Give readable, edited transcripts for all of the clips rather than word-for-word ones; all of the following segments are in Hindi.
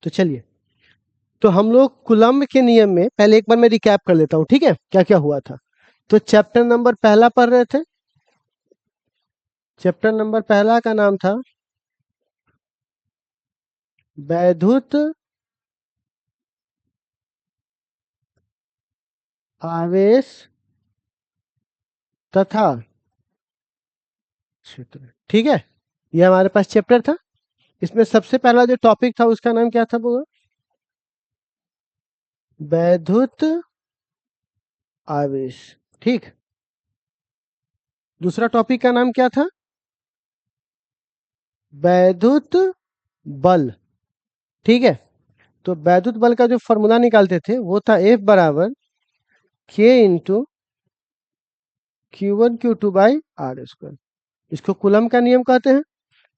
तो चलिए, तो हम लोग कूलम्ब के नियम में पहले एक बार मैं रिकैप कर लेता हूँ, ठीक है, क्या क्या हुआ था। तो चैप्टर नंबर पहला पढ़ रहे थे। चैप्टर नंबर पहला का नाम था वैद्युत आवेश तथा क्षेत्र, ठीक है। ये हमारे पास चैप्टर था। इसमें सबसे पहला जो टॉपिक था उसका नाम क्या था वो? वैद्युत आवेश, ठीक। दूसरा टॉपिक का नाम क्या था? वैद्युत बल, ठीक है। तो वैद्युत बल का जो फॉर्मूला निकालते थे वो था F बराबर K into Q1 Q2 by R square. इसको कूलम्ब का नियम कहते हैं।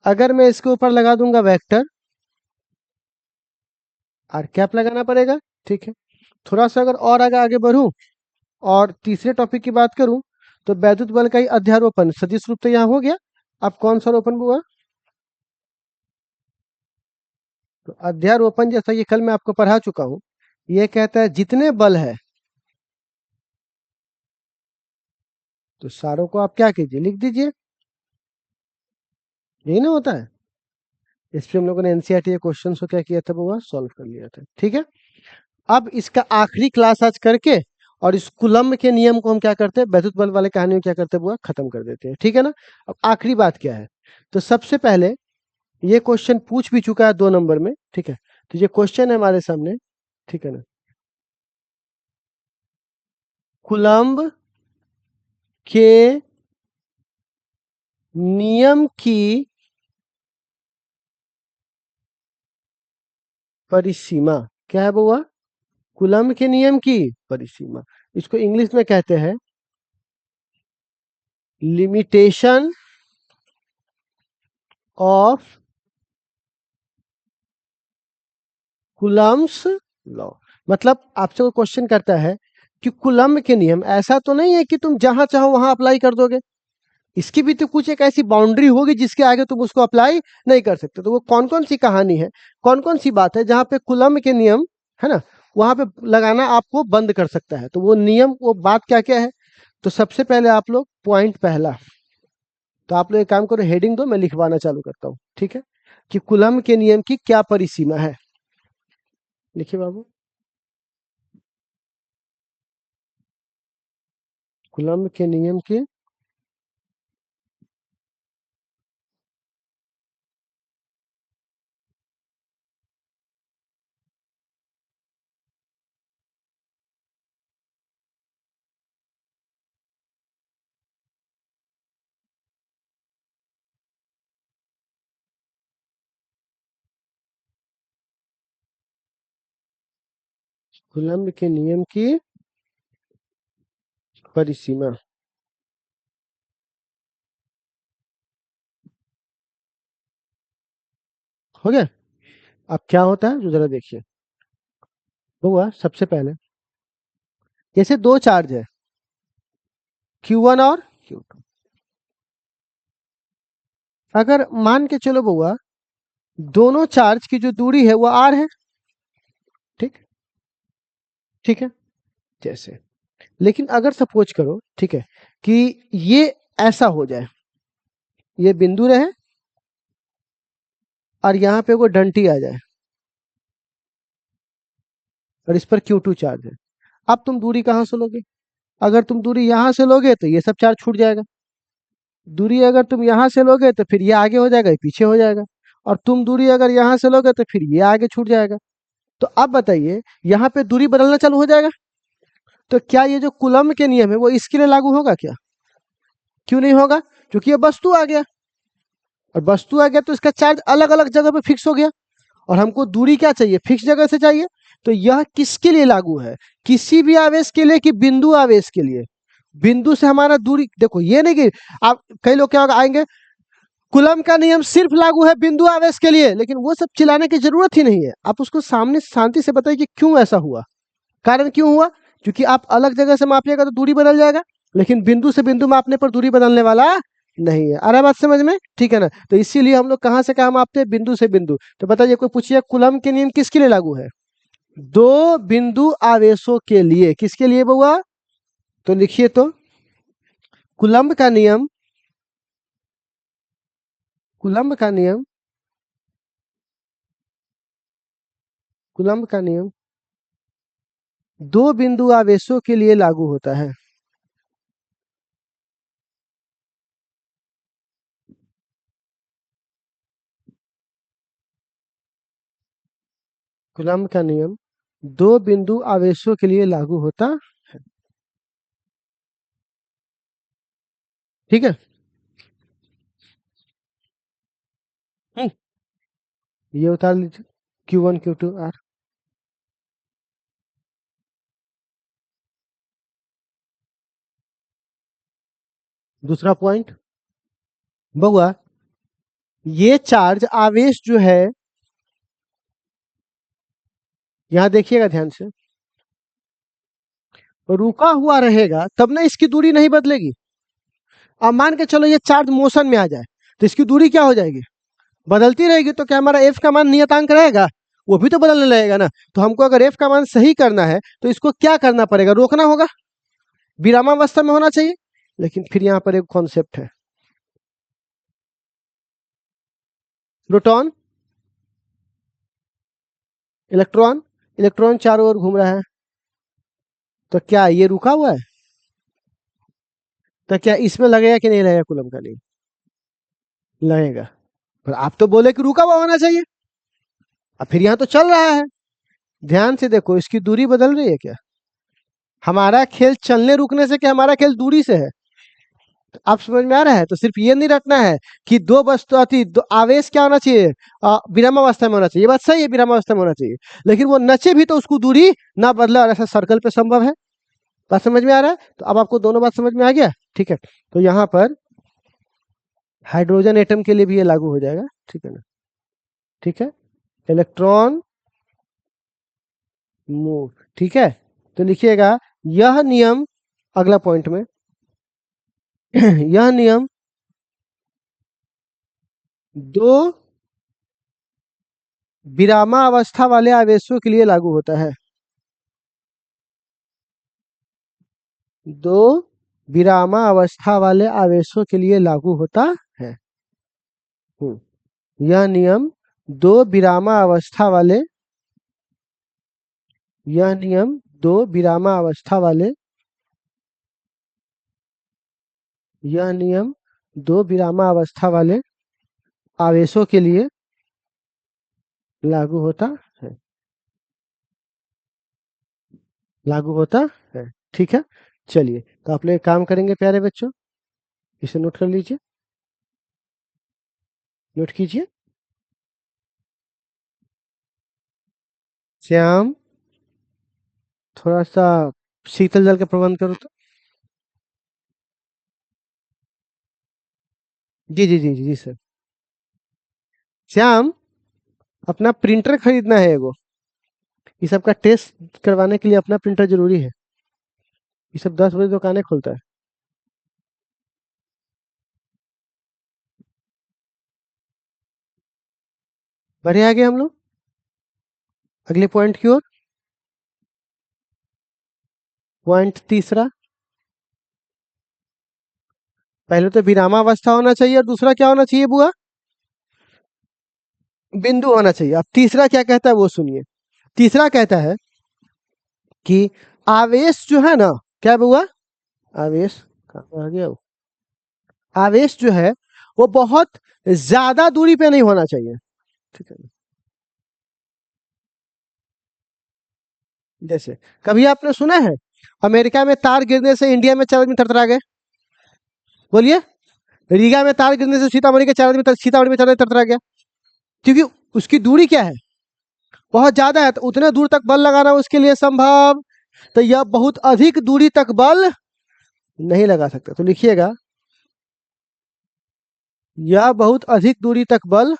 अगर मैं इसके ऊपर लगा दूंगा वेक्टर, आर कैप लगाना पड़ेगा, ठीक है। थोड़ा सा अगर और आगे आगे बढ़ूं और तीसरे टॉपिक की बात करूं, तो वैद्युत बल का ही अध्यारोपण सदिश रूप तो यहाँ हो गया। अब कौन सा रोपण हुआ? तो अध्यारोपण जैसा ये कल मैं आपको पढ़ा चुका हूं, ये कहता है जितने बल है तो सारों को आप क्या कीजिए, लिख दीजिए। यही ना होता है। इस पे हम लोगों ने एनसीईआरटी क्वेश्चन को क्या किया था, वो सॉल्व कर लिया था, ठीक है। अब इसका आखिरी क्लास आज करके और इस कूलम्ब के नियम को हम क्या करते हैं, वैद्युत बल वाले कहानी में क्या करते हैं, वो खत्म कर देते हैं, ठीक है ना। अब आखिरी बात क्या है, तो सबसे पहले ये क्वेश्चन पूछ भी चुका है 2 नंबर में, ठीक है। तो ये क्वेश्चन है हमारे सामने, ठीक है ना। कूलम्ब के नियम की परिसीमा क्या है बुआ? कूलम्ब के नियम की परिसीमा। इसको इंग्लिश में कहते हैं लिमिटेशन ऑफ कूलम्ब्स लॉ। मतलब आपसे वो क्वेश्चन करता है कि कूलम्ब के नियम ऐसा तो नहीं है कि तुम जहां चाहो वहां अप्लाई कर दोगे, इसकी भी तो कुछ एक ऐसी बाउंड्री होगी जिसके आगे तुम उसको अप्लाई नहीं कर सकते। तो वो कौन कौन सी कहानी है, कौन कौन सी बात है जहां पे कूलम्ब के नियम है ना, वहां पे लगाना आपको बंद कर सकता है। तो वो नियम, वो बात क्या क्या है। तो सबसे पहले आप लोग पॉइंट पहला, तो आप लोग एक काम करो, हेडिंग दो, मैं लिखवाना चालू करता हूँ, ठीक है, कि कूलम्ब के नियम की क्या परिसीमा है। लिखिए बाबू, कूलम्ब के नियम की कूलम्ब के नियम की परिसीमा। हो गया। अब क्या होता है जो जरा देखिए, हुआ सबसे पहले जैसे दो चार्ज है Q1 और Q2। अगर मान के चलो बउआ, दोनों चार्ज की जो दूरी है वो R है, ठीक, ठीक है, जैसे। लेकिन अगर सपोज करो, ठीक है, कि ये ऐसा हो जाए, ये बिंदु रहे और यहाँ पे वो डंटी आ जाए और इस पर Q2 चार्ज है। अब तुम दूरी कहाँ से लोगे? अगर तुम दूरी यहाँ से लोगे तो ये सब चार्ज छूट जाएगा। दूरी अगर तुम यहाँ से लोगे तो फिर ये आगे हो जाएगा, ये पीछे हो जाएगा। और तुम दूरी अगर यहाँ से लोगे तो फिर ये आगे छूट जाएगा। तो अब बताइए, यहाँ पे दूरी बदलना चालू हो जाएगा। तो क्या ये जो कूलम्ब के नियम है वो इसके लिए लागू होगा क्या? क्यों नहीं होगा? क्योंकि ये वस्तु आ गया, और वस्तु आ गया तो इसका चार्ज अलग अलग जगह पे फिक्स हो गया, और हमको दूरी क्या चाहिए, फिक्स जगह से चाहिए। तो यह किसके लिए लागू है? किसी भी आवेश के लिए कि बिंदु आवेश के लिए? बिंदु से हमारा दूरी, देखो ये नहीं कि आप, कई लोग क्या होगा आएंगे, कूलम्ब का नियम सिर्फ लागू है बिंदु आवेश के लिए, लेकिन वो सब चिल्लाने की जरूरत ही नहीं है। आप उसको सामने शांति से बताइए कि क्यों ऐसा हुआ, कारण क्यों हुआ। क्योंकि आप अलग जगह से मापिएगा तो दूरी बदल जाएगा, लेकिन बिंदु से बिंदु मापने पर दूरी बदलने वाला नहीं है। आ रहा है बात समझ में? ठीक है ना? तो इसीलिए हम लोग कहाँ से कहाँ मापते हैं? बिंदु से बिंदु। तो बताइए, कोई पूछिए कूलम के नियम किसके लिए लागू है? दो बिंदु आवेशों के लिए। किसके लिए बउआ? तो लिखिए तो, कूलम्ब का नियम, कूलम्ब का नियम, कूलम्ब का नियम दो बिंदु आवेशों के लिए लागू होता है। कूलम्ब का नियम दो बिंदु आवेशों के लिए लागू होता है। ठीक है? हम्म, ये उतार लीजिए, Q1 Q2 R। दूसरा पॉइंट बउआ, ये चार्ज आवेश जो है, यहाँ देखिएगा ध्यान से, रुका हुआ रहेगा तब ना इसकी दूरी नहीं बदलेगी। अब मान के चलो ये चार्ज मोशन में आ जाए, तो इसकी दूरी क्या हो जाएगी? बदलती रहेगी। तो क्या हमारा एफ का मान नियतांक रहेगा? वो भी तो बदलने लगेगा ना। तो हमको अगर एफ का मान सही करना है तो इसको क्या करना पड़ेगा? रोकना होगा, विरामावस्था में होना चाहिए। लेकिन फिर यहाँ पर एक कॉन्सेप्ट है, प्रोटॉन, इलेक्ट्रॉन, इलेक्ट्रॉन चारों ओर घूम रहा है, तो क्या ये रुका हुआ है? तो क्या इसमें लगेगा कि नहीं लगेगा कूलम का नहीं? लगेगा। पर आप तो बोले कि रुका हुआ होना चाहिए, अब फिर यहाँ तो चल रहा है। ध्यान से देखो, इसकी दूरी बदल रही है क्या? हमारा खेल चलने रुकने से, क्या हमारा खेल दूरी से है? आप समझ में आ रहा है? तो सिर्फ ये नहीं रखना है कि दो वस्तु अति आवेश क्या होना चाहिए, विरामावस्था में होना चाहिए। ये बात सही है, विरामावस्था में होना चाहिए, लेकिन वो नचे भी तो उसको दूरी ना बदले, और ऐसा सर्कल पे संभव है। बात समझ में आ रहा है? तो अब आपको दोनों बात समझ में आ गया? ठीक है। तो यहाँ पर हाइड्रोजन एटम के लिए भी ये लागू हो जाएगा। ठीक है ना? ठीक है, इलेक्ट्रॉन मूव। ठीक है, तो लिखिएगा यह नियम, अगला पॉइंट में यह नियम दो विरामावस्था वाले आवेशों के लिए लागू होता है। दो विरामावस्था वाले आवेशों के लिए लागू होता है। यह नियम दो विरामावस्था वाले, यह नियम दो विरामावस्था वाले, यह नियम दो विरामावस्था वाले आवेशों के लिए लागू होता है, लागू होता है। ठीक है, चलिए, तो आप लोग एक काम करेंगे प्यारे बच्चों, इसे नोट कर लीजिए, नोट कीजिए। श्याम, थोड़ा सा शीतल जल का प्रबंध करो तो। जी जी जी जी सर। श्याम, अपना प्रिंटर खरीदना है एगो, ये सब का टेस्ट करवाने के लिए अपना प्रिंटर जरूरी है। ये सब 10 बजे दुकानें खोलता है। बढ़े आगे हम लोग अगले पॉइंट की ओर। पॉइंट तीसरा, पहले तो विरामावस्था होना चाहिए, और दूसरा क्या होना चाहिए बुआ? बिंदु होना चाहिए। अब तीसरा क्या कहता है वो सुनिए। तीसरा कहता है कि आवेश जो है ना, क्या बुआ? आवेश कहाँ आ गया वो? आवेश जो है वो बहुत ज्यादा दूरी पे नहीं होना चाहिए। ठीक है, जैसे कभी आपने सुना है अमेरिका में तार गिरने से इंडिया में 4 आदमी थरथरा गए? बोलिए। रीगा में तार गिरने से सीतामढ़ी के 4 आदमी सीतामढ़ी में 4 आदमी थरथरा गया, क्योंकि उसकी दूरी क्या है? बहुत ज्यादा है। तो उतने दूर तक बल लगाना उसके लिए संभव, तो यह बहुत अधिक दूरी तक बल नहीं लगा सकता। तो लिखिएगा, यह बहुत अधिक दूरी तक बल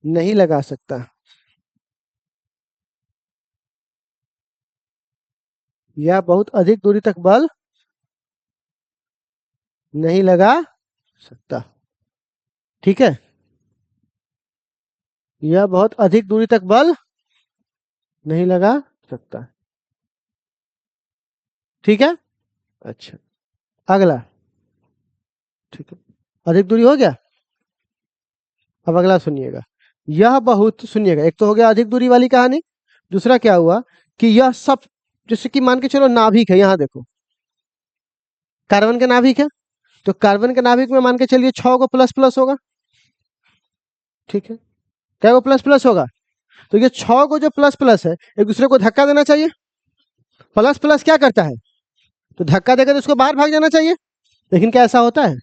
नहीं लगा सकता। यह बहुत अधिक दूरी तक बल नहीं लगा सकता। ठीक है, यह बहुत अधिक दूरी तक बल नहीं लगा सकता। ठीक है, अच्छा, अगला। ठीक है, अधिक दूरी हो गया। अब अगला सुनिएगा। यह बहुत, सुनिएगा, एक तो हो गया अधिक दूरी वाली कहानी। दूसरा क्या हुआ कि यह सब, जैसे कि मान के चलो नाभिक है, यहाँ देखो कार्बन का नाभिक है, तो कार्बन के नाभिक में मान के चलिए 6 को प्लस प्लस होगा। ठीक है, क्या को प्लस प्लस होगा? तो ये 6 को जो प्लस प्लस है एक दूसरे को धक्का देना चाहिए। प्लस प्लस क्या करता है? तो धक्का देकर तो उसको बाहर भाग जाना चाहिए। लेकिन क्या ऐसा होता है?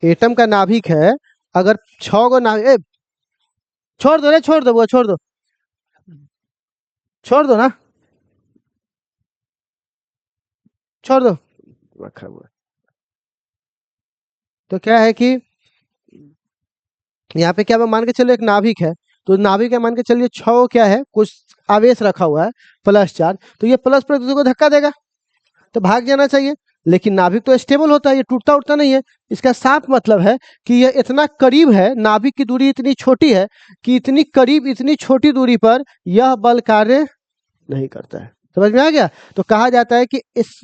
एटम का नाभिक है, अगर 6 को नाभिक, छोड़ दो रे, छोड़ दो वो, छोड़ दो, छोड़ दो ना, छोड़ दो। रखा हुआ। तो क्या है कि यहाँ पे क्या मान के चलो एक नाभिक है, तो नाभिक है मान के चलिए 6 क्या है, कुछ आवेश रखा हुआ है प्लस चार्ज, तो ये प्लस प्लस दूसरे को धक्का देगा तो भाग जाना चाहिए। लेकिन नाभिक तो स्टेबल होता है, ये टूटता उठता नहीं है। इसका साफ मतलब है कि ये इतना करीब है, नाभिक की दूरी इतनी छोटी है कि इतनी करीब, इतनी छोटी दूरी पर यह बल कार्य नहीं करता है। समझ में आ गया? तो कहा जाता है कि इस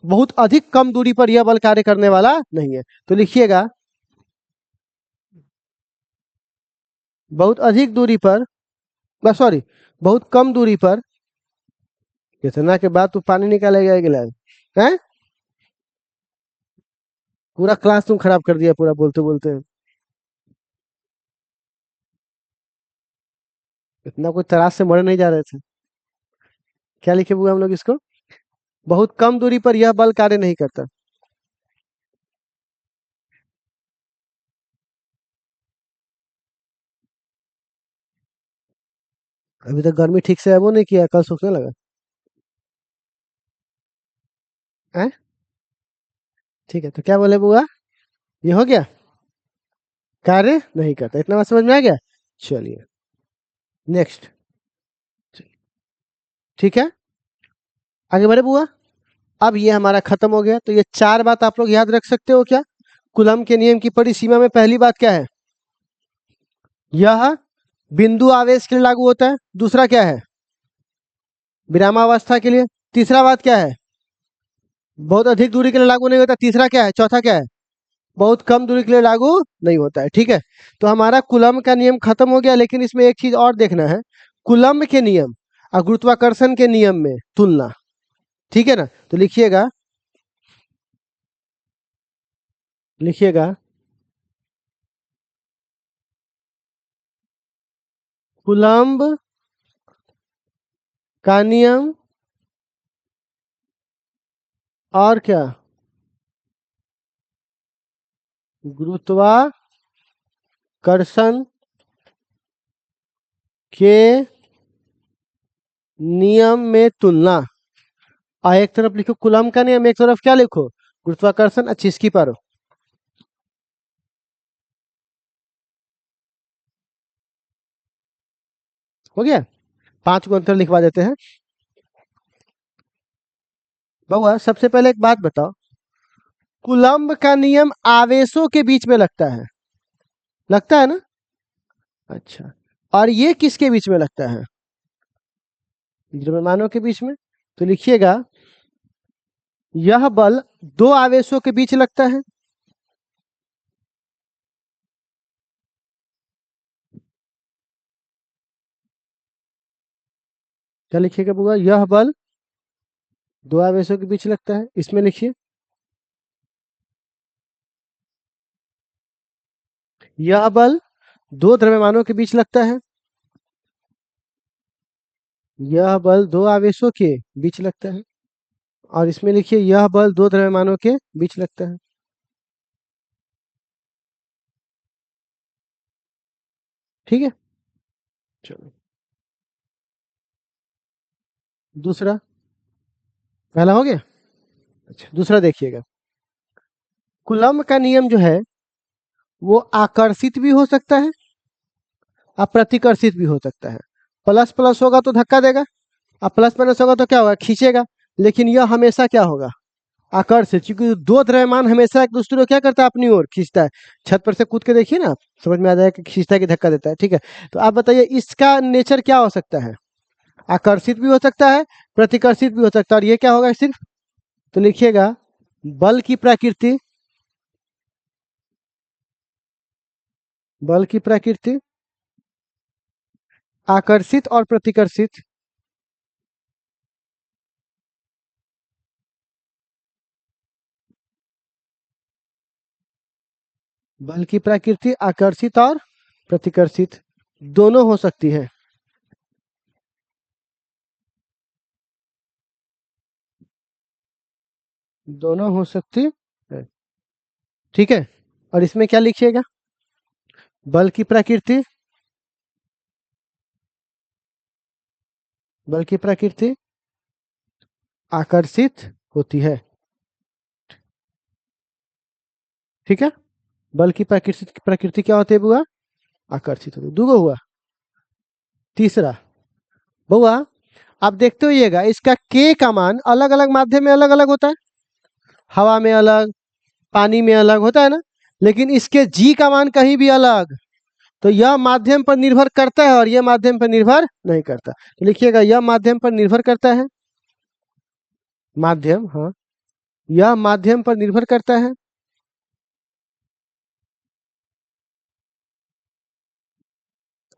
बहुत अधिक कम दूरी पर यह बल कार्य करने वाला नहीं है। तो लिखिएगा, बहुत अधिक दूरी पर, सॉरी, बहुत कम दूरी पर, इतना के बाद तू पानी निकालेगा एक गिलास है? पूरा क्लास तुम खराब कर दिया पूरा, बोलते बोलते। इतना कोई तरास से मरे नहीं जा रहे थे। क्या लिखे हुए हम लोग इसको? बहुत कम दूरी पर यह बल कार्य नहीं करता। अभी तक गर्मी ठीक से है वो नहीं किया, कल सूखने लगा है। ठीक है, तो क्या बोले बुआ? ये हो गया, कार्य नहीं करता, इतना बात समझ में आ गया। चलिए नेक्स्ट। ठीक है, आगे बढ़े बुआ। अब ये हमारा खत्म हो गया। तो ये 4 बात आप लोग याद रख सकते हो क्या? कूलम के नियम की परिसीमा में पहली बात क्या है? यह बिंदु आवेश के लिए लागू होता है। दूसरा क्या है? विरामावस्था के लिए। तीसरा बात क्या है? बहुत अधिक दूरी के लिए लागू नहीं होता। तीसरा क्या है? चौथा क्या है? बहुत कम दूरी के लिए लागू नहीं होता है। ठीक है, तो हमारा कूलम का नियम खत्म हो गया। लेकिन इसमें एक चीज और देखना है, कूलम के नियम और गुरुत्वाकर्षण के नियम में तुलना। ठीक है ना? तो लिखिएगा, लिखिएगा, कूलम्ब का नियम और क्या? गुरुत्वाकर्षण के नियम में तुलना। और एक तरफ लिखो कूलम का नियम, एक तरफ क्या लिखो? गुरुत्वाकर्षण। अच्छी, इसकी पारो हो गया। 5 को अंतर लिखवा देते हैं। बउआ सबसे पहले एक बात बताओ, कूलम्ब का नियम आवेशों के बीच में लगता है, लगता है ना? अच्छा, और ये किसके बीच में लगता है? द्रव्यमानों के बीच में। तो लिखिएगा, यह बल 2 आवेशों के बीच लगता है। क्या लिखिएगा बुआ? यह बल 2 आवेशों के बीच लगता है। इसमें लिखिए, यह बल 2 द्रव्यमानों के बीच लगता है। यह बल 2 आवेशों के बीच लगता है। और इसमें लिखिए, यह बल 2 द्रव्यमानों के बीच लगता है। ठीक है, चलो दूसरा। पहला हो गया। अच्छा, दूसरा देखिएगा, कूलम्ब का नियम जो है वो आकर्षित भी हो सकता है और प्रतिकर्षित भी हो सकता है। प्लस प्लस होगा तो धक्का देगा, और प्लस माइनस होगा तो क्या होगा? खींचेगा। लेकिन यह हमेशा क्या होगा? आकर्षित, क्योंकि दो द्रव्यमान हमेशा एक दूसरे को क्या करता है, अपनी ओर खींचता है। छत पर से कूद के देखिए ना, समझ में आ जाएगा कि खींचता है कि धक्का देता है। ठीक है, तो आप बताइए इसका नेचर क्या हो सकता है? आकर्षित भी हो सकता है, प्रतिकर्षित भी हो सकता है, और ये क्या होगा सिर्फ? तो लिखिएगा बल की प्रकृति, बल की प्रकृति आकर्षित और प्रतिकर्षित, बल की प्रकृति आकर्षित और प्रतिकर्षित दोनों हो सकती है। दोनों हो सकती है। ठीक है, और इसमें क्या लिखिएगा? बल की प्रकृति, बल की प्रकृति आकर्षित होती है। ठीक है, बल की प्रकृति प्रकृति क्या होती है बुआ? आकर्षित होती है। दूगो हुआ। तीसरा बुआ, आप देखते होइएगा इसका के का मान अलग अलग माध्यम में अलग अलग होता है। हवा में अलग, पानी में अलग होता है ना, लेकिन इसके जी का मान कहीं भी अलग। तो यह माध्यम पर निर्भर करता है और यह माध्यम पर निर्भर नहीं करता। तो लिखिएगा यह माध्यम पर निर्भर करता है, माध्यम, हाँ, यह माध्यम पर निर्भर करता है,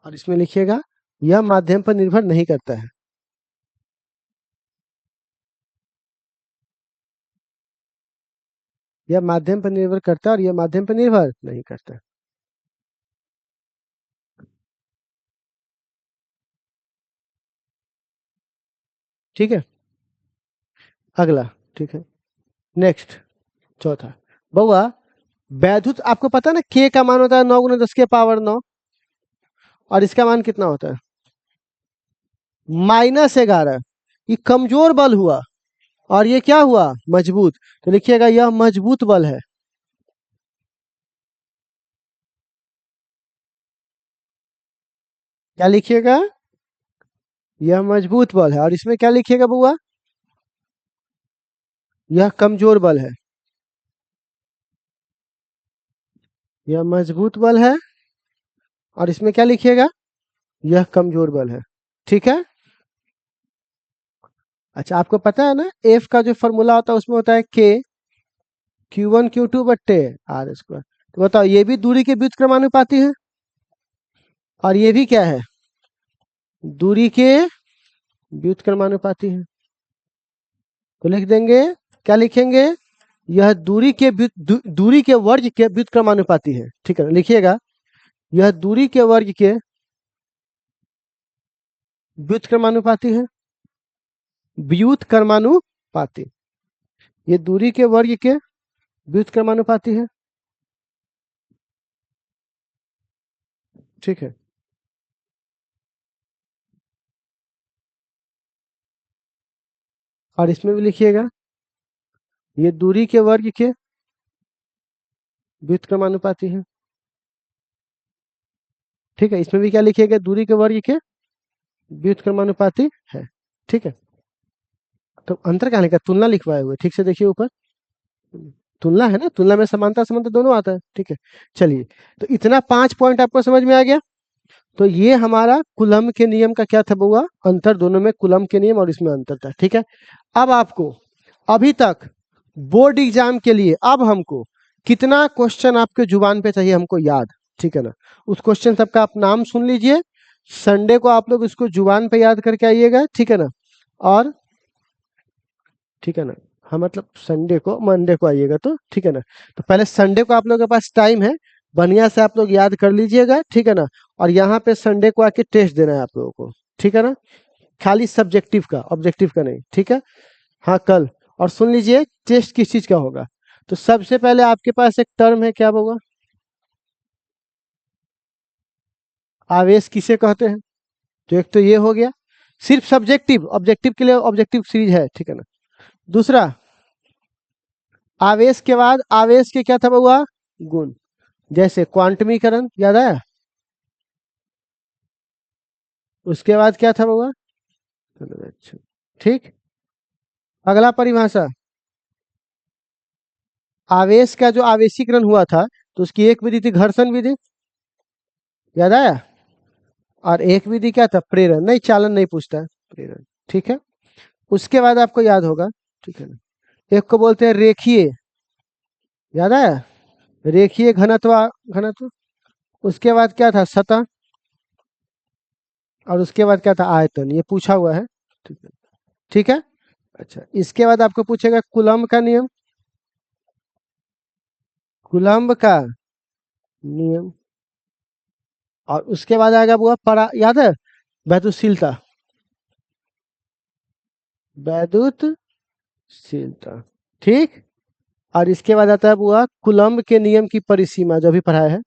और इसमें लिखिएगा यह माध्यम पर निर्भर नहीं करता है। यह माध्यम पर निर्भर करता है और यह माध्यम पर निर्भर नहीं करता। ठीक है, अगला। ठीक है, नेक्स्ट, चौथा। बउआ, वैद्युत आपको पता है ना, के का मान होता है 9 × 10⁻⁹, और इसका मान कितना होता है? -11। ये कमजोर बल हुआ, और ये क्या हुआ? मजबूत। तो लिखिएगा यह मजबूत बल है। क्या लिखिएगा? यह मजबूत बल है। और इसमें क्या लिखिएगा बुआ? यह कमजोर बल है। यह मजबूत बल है, और इसमें क्या लिखिएगा? यह कमजोर बल है। ठीक है, अच्छा, आपको पता है ना एफ का जो फॉर्मूला होता है उसमें होता है के Q1 Q2/R²। तो बताओ ये भी दूरी के व्युत्क्रमानुपाती है, और ये भी क्या है? दूरी के व्युत्क्रमानुपाती है। तो लिख देंगे, क्या लिखेंगे? यह दूरी के वर्ग के व्युत्क्रमानुपाती है। ठीक है, लिखिएगा यह दूरी के वर्ग के व्युत्क्रमानुपाती है। व्युत्क्रमानुपाती, ये दूरी के वर्ग के व्युत्क्रमानुपाती है। ठीक है, और इसमें भी लिखिएगा ये दूरी के वर्ग के व्युत्क्रमानुपाती है। ठीक है, इसमें भी क्या लिखिएगा? दूरी के वर्ग के व्युत्क्रमानुपाती है। ठीक है, तो अंतर क्या लिखा? तुलना लिखवाए हुए, ठीक से देखिए ऊपर, तुलना है ना, तुलना में समानता समानता दोनों आता है। ठीक है, चलिए, तो इतना 5 पॉइंट आपको समझ में आ गया। तो ये हमारा कूलम्ब के नियम का क्या था बुआ? अंतर, दोनों में कूलम्ब के नियम और इसमें अंतर था। ठीक है, अब आपको अभी तक बोर्ड एग्जाम के लिए अब हमको कितना क्वेश्चन आपके जुबान पे चाहिए हमको याद? ठीक है ना, उस क्वेश्चन सबका आप नाम सुन लीजिए। संडे को आप लोग इसको जुबान पे याद करके आइएगा। ठीक है ना, और ठीक है ना, हाँ, मतलब संडे को, मंडे को आइएगा तो ठीक है ना। तो पहले संडे को आप लोगों के पास टाइम है, बढ़िया से आप लोग याद कर लीजिएगा। ठीक है ना, और यहाँ पे संडे को आके टेस्ट देना है आप लोगों को। ठीक है ना, खाली सब्जेक्टिव का, ऑब्जेक्टिव का नहीं। ठीक है, हाँ, कल। और सुन लीजिए टेस्ट किस चीज का होगा। तो सबसे पहले आपके पास एक टर्म है, क्या होगा? आवेश किसे कहते हैं? तो एक तो ये हो गया, सिर्फ सब्जेक्टिव, ऑब्जेक्टिव के लिए ऑब्जेक्टिव सीरीज है। ठीक है ना, दूसरा, आवेश के बाद आवेश के क्या था हुआ? गुण, जैसे क्वांटमीकरण, याद आया? उसके बाद क्या था हुआ? अच्छा, ठीक, अगला परिभाषा, आवेश का जो आवेशीकरण हुआ था तो उसकी एक विधि थी घर्षण विधि, याद आया? और एक विधि क्या था? प्रेरण। नहीं, चालन नहीं पूछता है, प्रेरण। ठीक है, उसके बाद आपको याद होगा, ठीक है ना, एक को बोलते हैं रेखीय, याद आया? रेखीय घनत्व, घनत्व। उसके बाद क्या था? सतह। और उसके बाद क्या था? आयतन। ये पूछा हुआ है, ठीक है। ठीक है, अच्छा, इसके बाद आपको पूछेगा कूलम्ब का नियम, कूलम्ब का नियम। और उसके बाद आएगा बुआ परा, याद है? वैद्युतशीलता, वैद्युतशीलता, ठीक। और इसके बाद आता है बुआ कूलम्ब के नियम की परिसीमा, जो भी पढ़ाया है,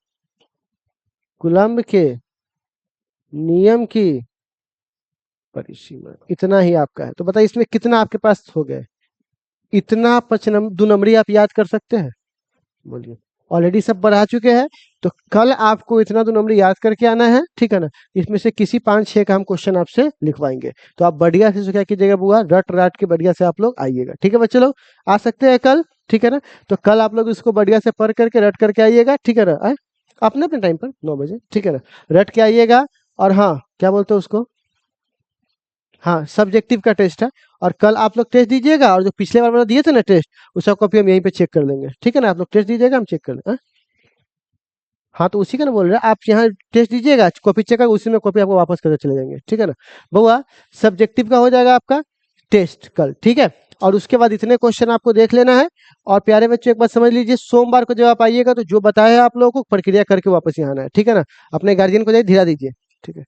कूलम्ब के नियम की परिसीमा। इतना ही आपका है, तो बताइए इसमें कितना आपके पास हो गए? इतना दो नंबरी आप याद कर सकते हैं? बोलिए। ऑलरेडी सब बढ़ा चुके हैं, तो कल आपको इतना दो नंबरी याद करके आना है, ठीक है ना। इसमें से किसी 5-6 का हम क्वेश्चन आपसे लिखवाएंगे, तो आप बढ़िया से क्या कीजिएगा बुआ, रट रट के बढ़िया से आप लोग आइएगा, ठीक है बच्चे लोग? आ सकते हैं कल, ठीक है ना। तो कल आप लोग इसको बढ़िया से पढ़ करके रट करके आइएगा, ठीक है ना। आए अपने अपने टाइम पर 9 बजे, ठीक है ना, रट के आइएगा। और हाँ, क्या बोलते हैं उसको, हाँ, सब्जेक्टिव का टेस्ट है। और कल आप लोग टेस्ट दीजिएगा, और जो पिछले बार वाला दिए थे ना टेस्ट, उसका कॉपी हम यहीं पे चेक कर लेंगे, ठीक है ना। आप लोग टेस्ट दीजिएगा, हम चेक कर लेंगे। हाँ, तो उसी का ना बोल रहे हैं, आप यहाँ टेस्ट दीजिएगा, कॉपी चेक कर, उसी में कॉपी आपको वापस करके चले जाएंगे, ठीक है ना। बउआ, सब्जेक्टिव का हो जाएगा आपका टेस्ट कल, ठीक है। और उसके बाद इतने क्वेश्चन आपको देख लेना है। और प्यारे बच्चों, एक बात समझ लीजिए, सोमवार को जब आप आइएगा तो जो बताया है आप लोगों को प्रक्रिया करके वापस यहाँ आना है, ठीक है ना। अपने गार्जियन को जाइए, धीरा दीजिए, ठीक है।